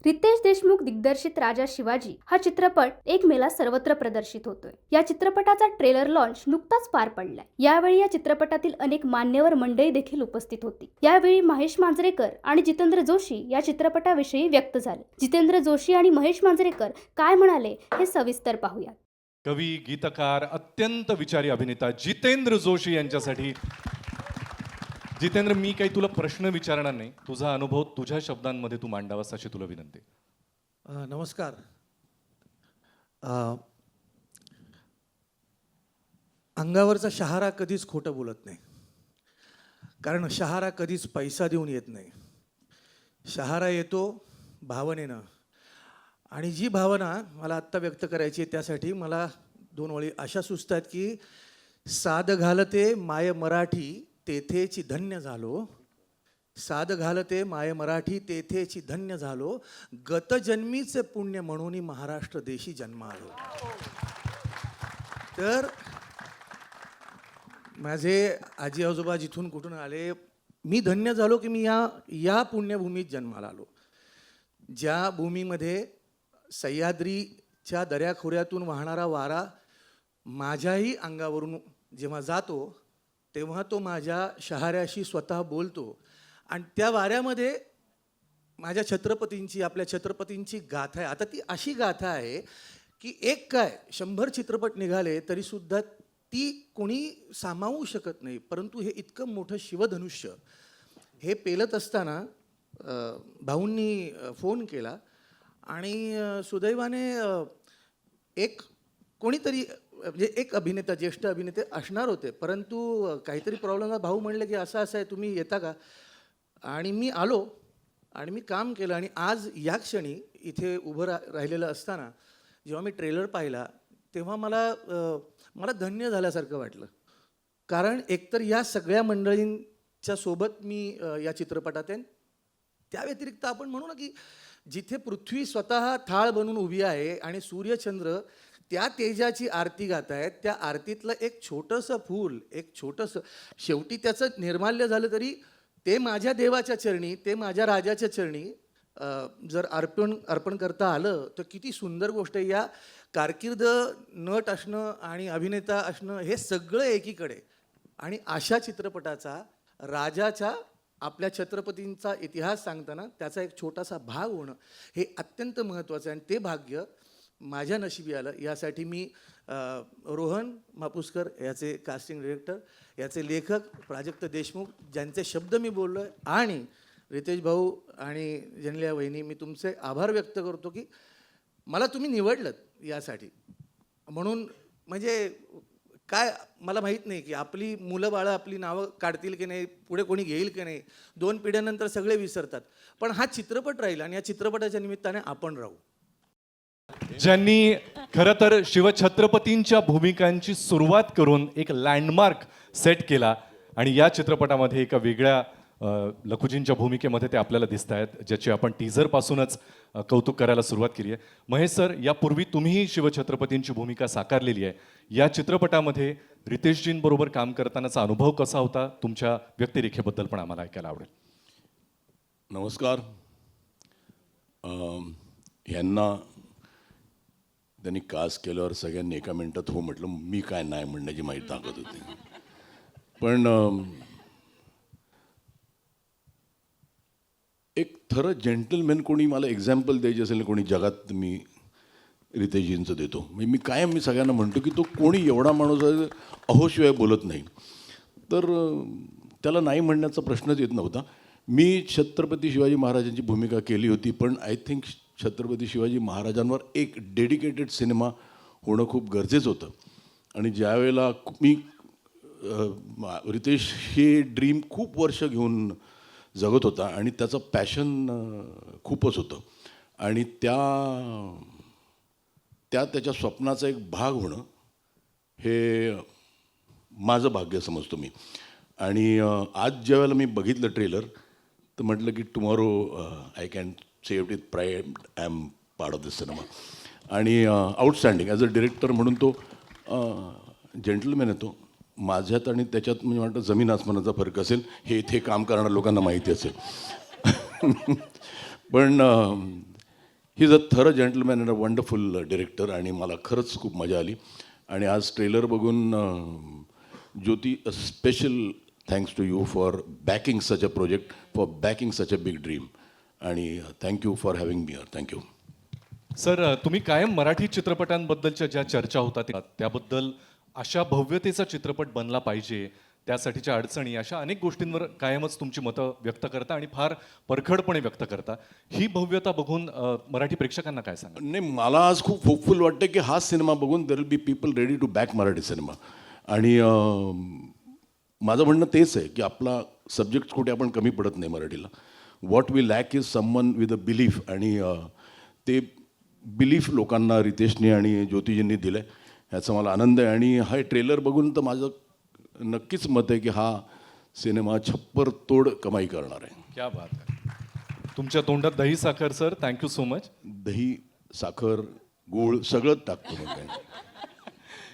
रितेश देशमुख दिग्दर्शित राजा शिवाजी हा चित्रपट 1 मेला सर्वत्र प्रदर्शित होतोय। या चित्रपटाचा ट्रेलर लॉन्च नुकताच पार पडलाय। यावेळी या चित्रपटातील अनेक मान्यवर मंडळी देखील उपस्थित होती। यावेळी महेश मांजरेकर आणि जितेंद्र जोशी या चित्रपटाविषयी व्यक्त झाले। जितेंद्र जोशी आणि महेश मांजरेकर काय म्हणाले हे सविस्तर पाहूया। कवी, गीतकार, अत्यंत विचारी अभिनेता जितेंद्र जोशी यांच्यासाठी. जितेंद्र, मी काही तुला प्रश्न विचारणार नाही, तुझा अनुभव तुझ्या शब्दांमध्ये तू मांडावास अशी तुला विनंती. नमस्कार. अंगावरचा शहारा कधीच खोटं बोलत नाही, कारण शहारा कधीच पैसा देऊन येत नाही. शहारा येतो भावनेनं, आणि जी भावना मला आत्ता व्यक्त करायची आहे त्यासाठी मला 2 ओळी अशा सुचतात की साद घालते माय मराठी तेथेची धन्य झालो, साद घालते माय मराठी तेथेची धन्य झालो, गतजन्मीचे पुण्य म्हणून महाराष्ट्र देशी जन्मालो. तर माझे आजी आजोबा जिथून कुठून आले, मी धन्य झालो की मी या पुण्यभूमीत जन्माला आलो, ज्या भूमीमध्ये सह्याद्रीच्या दऱ्याखोऱ्यातून वाहणारा वारा माझ्याही अंगावरून जेव्हा जातो तेव्हा तो माझ्या शहाऱ्याशी स्वतः बोलतो. आणि त्या वाऱ्यामध्ये माझ्या छत्रपतींची, आपल्या छत्रपतींची गाथा आहे. आता ती अशी गाथा आहे की एक काय 100 चित्रपट निघाले तरीसुद्धा ती कोणी सामावू शकत नाही. परंतु हे इतकं मोठं शिवधनुष्य हे पेलत असताना भाऊंनी फोन केला आणि सुदैवाने एक कोणीतरी म्हणजे एक अभिनेता, ज्येष्ठ अभिनेते असणार होते, परंतु काहीतरी प्रॉब्लेम झाला. भाऊ म्हणले की असं आहे, तुम्ही येता का? आणि मी आलो आणि मी काम केलं. आणि आज या क्षणी इथे उभं राहिलेलं असताना जेव्हा मी ट्रेलर पाहिला तेव्हा मला धन्य झाल्यासारखं वाटलं. कारण एकतर या सगळ्या मंडळींच्या सोबत मी या चित्रपटात आहे. त्या व्यतिरिक्त आपण म्हणू ना की जिथे पृथ्वी स्वतः थाळ बनून उभी आहे आणि सूर्यचंद्र त्या तेजाची आरती गात आहेत, त्या आरतीतलं एक छोटंसं फूल, एक छोटंसं, शेवटी त्याचं निर्माल्य झालं तरी ते माझ्या देवाच्या चरणी, ते माझ्या राजाच्या चरणी जर अर्पण करता आलं तर किती सुंदर गोष्ट आहे. या कारकीर्द नट असणं आणि अभिनेता असणं हे सगळं एकीकडे, आणि अशा चित्रपटाचा, राजाच्या, आपल्या छत्रपतींचा इतिहास सांगताना त्याचा एक छोटासा भाग होणं हे अत्यंत महत्त्वाचं आहे. आणि ते भाग्य माझ्या नशिबी आलं. यासाठी मी रोहन मापुसकर याचे कास्टिंग डिरेक्टर, याचे लेखक प्राजक्त देशमुख, ज्यांचे शब्द मी बोललो आहे, आणि रितेश भाऊ आणि जनिलिया वहिनी, मी तुमचे आभार व्यक्त करतो की मला तुम्ही निवडलं यासाठी. म्हणून म्हणजे काय मला माहीत नाही की आपली मुलं बाळं आपली नावं काढतील की नाही, पुढे कोणी घेईल की नाही, 2 पिढ्यानंतर सगळे विसरतात, पण हा चित्रपट राहील आणि या चित्रपटाच्या निमित्ताने आपण राहू. ज्यांनी खरं तर शिवछत्रपतींच्या भूमिकांची सुरुवात करून एक लँडमार्क सेट केला, आणि या चित्रपटामध्ये एका वेगळ्या लखुजींच्या भूमिकेमध्ये ते आपल्याला दिसत आहेत, ज्याची आपण टीझरपासूनच कौतुक करायला सुरुवात केली आहे. महेश सर, यापूर्वी तुम्हीही शिवछत्रपतींची भूमिका साकारलेली आहे. या चित्रपटामध्ये रितेशजींबरोबर काम करतानाचा अनुभव कसा होता? तुमच्या व्यक्तिरेखेबद्दल पण आम्हाला ऐकायला आवडेल. नमस्कार. यांना त्यांनी कास्ट केल्यावर सगळ्यांनी एका मिनिटात हो म्हटलं. मी काय नाही म्हणण्याची माहिती ताकद होती. पण एक थरं जेंटलमॅन कोणी मला एक्झाम्पल द्यायचे असेल, कोणी जगात, मी रितेशजींचं देतो. मी कायम सगळ्यांना म्हणतो की तो कोणी एवढा माणूस आहे अहोशिवाय बोलत नाही, तर त्याला नाही म्हणण्याचा प्रश्नच येत नव्हता. मी छत्रपती शिवाजी महाराजांची भूमिका केली होती, पण आय थिंक छत्रपती शिवाजी महाराजांवर एक डेडिकेटेड सिनेमा होणं खूप गरजेचं होतं. आणि ज्यावेळेला मी रितेश हे ड्रीम खूप वर्ष घेऊन जगत होता आणि त्याचं पॅशन खूपच होतं, आणि त्याच्या स्वप्नाचा एक भाग होणं हे माझं भाग्य समजतो मी. आणि आज ज्यावेळेला मी बघितलं ट्रेलर तर म्हटलं की tomorrow I can say it with pride I am part of this cinema. आणि आउटस्टँडिंग ॲज अ डिरेक्टर म्हणून तो जेंटलमॅन आहे. तो माझ्यात आणि त्याच्यात म्हणजे वाटतं जमीन आसमानाचा फरक असेल, हे इथे काम करणाऱ्या लोकांना माहिती असेल. पण ही इज अ थर gentleman and a wonderful director आणि मला खरंच खूप मजा आली. आणि आज ट्रेलर बघून Jyoti, a special thanks to you for backing such a project, for backing such a big dream. आणि thank you for having me here. Thank you. Sir, तुम्ही कायम मराठी चित्रपटांबद्दलच्या ज्या चर्चा होतात त्याबद्दल अशा भव्यतेचा चित्रपट बनला पाहिजे, त्यासाठीच्या अडचणी, अशा अनेक गोष्टींवर कायमच तुमची मतं व्यक्त करता आणि फार परखडपणे व्यक्त करता. ही भव्यता बघून मराठी प्रेक्षकांना काय सांगा? नाही, मला आज खूप होपफुल वाटतं की हा सिनेमा बघून there will be people ready to back Marathi cinema. आणि माझं म्हणणं तेच आहे की आपला सब्जेक्ट कुठे आपण कमी पडत नाही मराठीला. What we lack is someone with a belief. आणि ते बिलीफ लोकांना रितेशने आणि ज्योतिजींनी दिलं आहे, ह्याचा मला आनंद आहे. आणि हा ट्रेलर बघून तर माझं नक्कीच मत आहे की हा सिनेमा छप्पर तोड कमाई करणार आहे. क्या बात आहे. तुमच्या तोंडात दही साखर सर. Thank you so much. दही, साखर, गूळ सगळंच टाकतो मग काय.